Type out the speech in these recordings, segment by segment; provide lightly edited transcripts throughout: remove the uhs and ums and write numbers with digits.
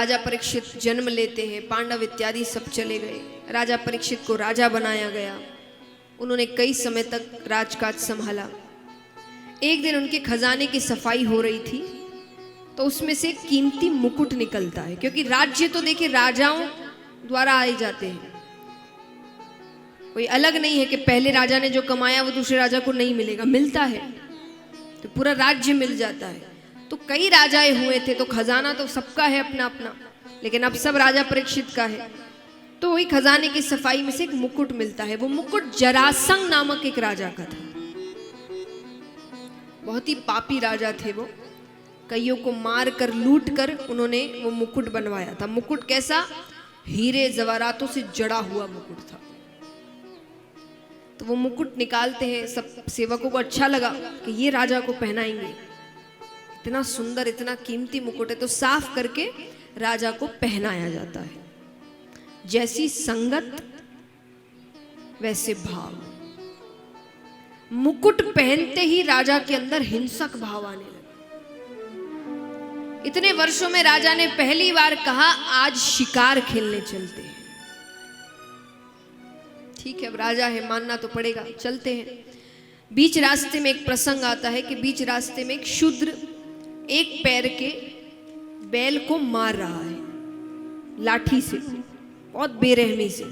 राजा परीक्षित जन्म लेते हैं, पांडव इत्यादि सब चले गए, राजा परीक्षित को राजा बनाया गया। उन्होंने कई समय तक राजकाज संभाला। एक दिन उनके खजाने की सफाई हो रही थी तो उसमें से कीमती मुकुट निकलता है, क्योंकि राज्य तो देखिए राजाओं द्वारा आए जाते हैं, कोई अलग नहीं है कि पहले राजा ने जो कमाया वो दूसरे राजा को नहीं मिलेगा, मिलता है तो पूरा राज्य मिल जाता है। तो कई राजाएं हुए थे तो खजाना तो सबका है अपना अपना, लेकिन अब सब राजा परीक्षित का है। तो वही खजाने की सफाई में से एक मुकुट मिलता है। वो मुकुट जरासंध नामक एक राजा का था। बहुत ही पापी राजा थे वो, कईयों को मार कर लूट कर उन्होंने वो मुकुट बनवाया था। मुकुट कैसा? हीरे जवाहरातों से जड़ा हुआ मुकुट था। तो वो मुकुट निकालते हैं, सब सेवकों को अच्छा लगा कि ये राजा को पहनाएंगे, इतना सुंदर इतना कीमती मुकुट है, तो साफ करके राजा को पहनाया जाता है। जैसी संगत वैसे भाव। मुकुट पहनते ही राजा के अंदर हिंसक भाव आने लगे। इतने वर्षों में राजा ने पहली बार कहा आज शिकार खेलने चलते हैं। ठीक है, अब राजा है, मानना तो पड़ेगा, चलते हैं। बीच रास्ते में एक प्रसंग आता है कि बीच रास्ते में एक शूद्र एक पैर के बैल को मार रहा है लाठी से, बहुत बेरहमी से,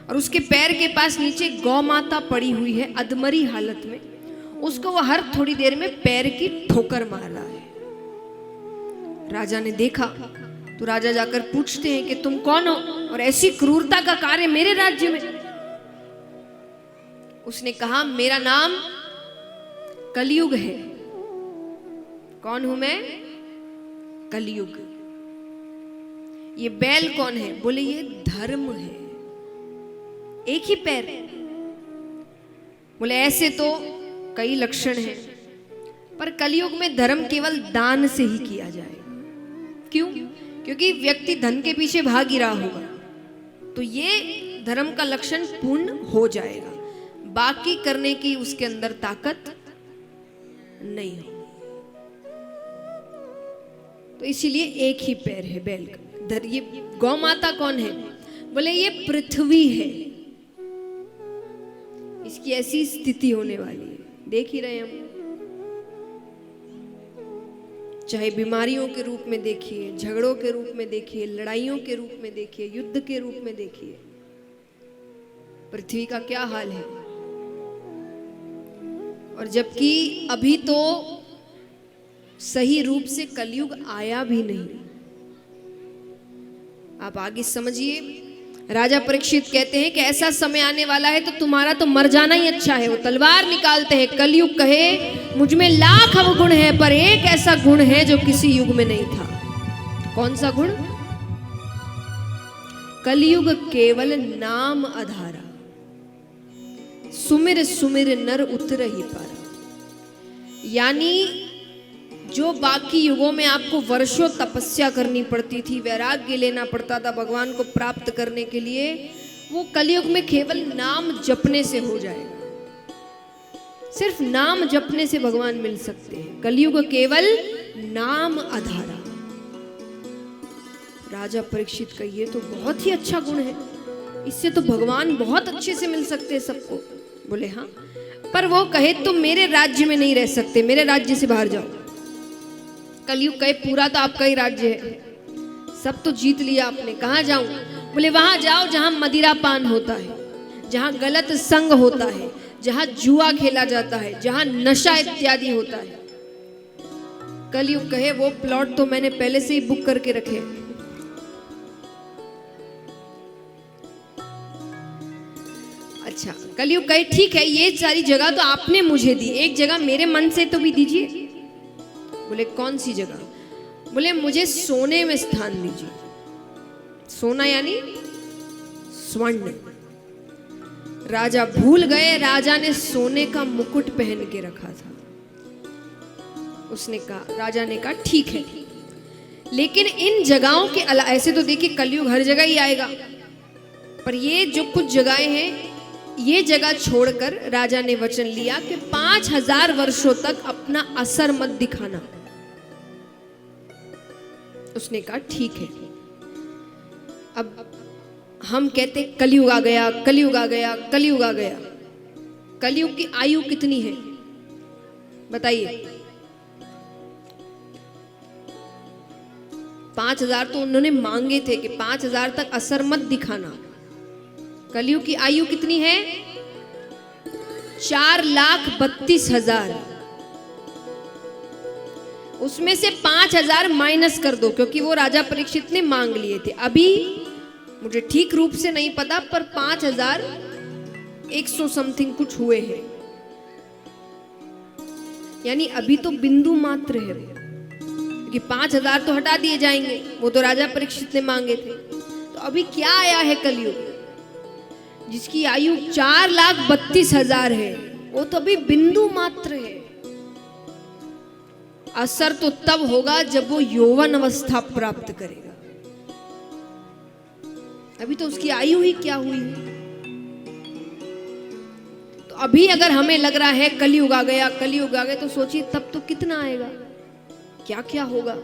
और उसके पैर के पास नीचे गौ माता पड़ी हुई है अधमरी हालत में, उसको वो हर थोड़ी देर में पैर की ठोकर मार रहा है। राजा ने देखा तो राजा जाकर पूछते हैं कि तुम कौन हो और ऐसी क्रूरता का कार्य मेरे राज्य में? उसने कहा मेरा नाम कलयुग है। कौन हूं मैं? कलयुग। ये बैल कौन है? बोले ये धर्म है, एक ही पैर। बोले ऐसे तो कई लक्षण हैं, पर कलयुग में धर्म केवल दान से ही किया जाएगा। क्यों? क्योंकि व्यक्ति धन के पीछे भाग ही रहा होगा, तो ये धर्म का लक्षण पूर्ण हो जाएगा, बाकी करने की उसके अंदर ताकत नहीं हो। तो इसीलिए एक ही पैर है बैल का। ये गौ माता कौन है? बोले ये पृथ्वी है, इसकी ऐसी स्थिति होने वाली है, देख ही रहे हम। चाहे बीमारियों के रूप में देखिए, झगड़ों के रूप में देखिए, लड़ाइयों के रूप में देखिए, युद्ध के रूप में देखिए, पृथ्वी का क्या हाल है। और जबकि अभी तो सही रूप से कलयुग आया भी नहीं। आप आगे समझिए। राजा परीक्षित कहते हैं कि ऐसा समय आने वाला है तो तुम्हारा तो मर जाना ही अच्छा है। वो तलवार निकालते हैं। कलयुग कहे मुझ में लाख अवगुण है, पर एक ऐसा गुण है जो किसी युग में नहीं था। कौन सा गुण? कलयुग केवल नाम आधारा, सुमिर सुमिर नर उतर ही पारा। यानी जो बाकी युगों में आपको वर्षों तपस्या करनी पड़ती थी, वैराग्य लेना पड़ता था भगवान को प्राप्त करने के लिए, वो कलयुग में केवल नाम जपने से हो जाएगा। सिर्फ नाम जपने से भगवान मिल सकते हैं। कलयुग केवल नाम आधारा। राजा परीक्षित का ये तो बहुत ही अच्छा गुण है, इससे तो भगवान बहुत अच्छे से मिल सकते हैं सबको। बोले हाँ, पर वो कहे तुम मेरे राज्य में नहीं रह सकते, मेरे राज्य से बाहर जाओ। कलयुग कहे पूरा तो आपका ही राज्य है, सब तो जीत लिया आपने, कहाँ जाऊं? बोले वहां जाओ जहां मदिरा पान होता है, जहां गलत संग होता है, जहां जुआ खेला जाता है, जहां नशा इत्यादि होता है। कलयुग कहे वो प्लॉट तो मैंने पहले से ही बुक करके रखे। अच्छा, कलयुग कहे ठीक है, ये सारी जगह तो आपने मुझे दी, एक जगह मेरे मन से तो भी दीजिए। बोले कौन सी जगह? बोले मुझे सोने में स्थान दीजिए। सोना यानी स्वर्ण। राजा भूल गए, राजा ने सोने का मुकुट पहन के रखा था। उसने कहा, राजा ने कहा ठीक है, लेकिन इन जगहों के अलावा, ऐसे तो देखिए कलयुग हर जगह ही आएगा, पर ये जो कुछ जगहें हैं, ये जगह छोड़कर राजा ने वचन लिया कि 5000 वर्षों तक अपना असर मत दिखाना। उसने कहा ठीक है। अब हम कहते कलयुग आ गया, कलयुग आ गया, कलयुग आ गया। कलयुग की आयु कितनी है बताइए? 5000 तो उन्होंने मांगे थे कि 5000 तक असर मत दिखाना। कलयुग की आयु कितनी है? 4,32,000। उसमें से 5000 माइनस कर दो, क्योंकि वो राजा परीक्षित ने मांग लिए थे। अभी मुझे ठीक रूप से नहीं पता, पर 5100 समथिंग कुछ हुए हैं। यानी अभी तो बिंदु मात्र है, क्योंकि 5000 तो हटा दिए जाएंगे, वो तो राजा परीक्षित ने मांगे थे। तो अभी क्या आया है कलयुग, जिसकी आयु 4,32,000 है, वो तो अभी बिंदु मात्र है। असर तो तब होगा जब वो यौवन अवस्था प्राप्त करेगा। अभी तो उसकी आयु ही क्या हुई है। तो अभी अगर हमें लग रहा है कलयुग आ गया, कलयुग आ गया, तो सोचिए तब तो कितना आएगा, क्या क्या होगा।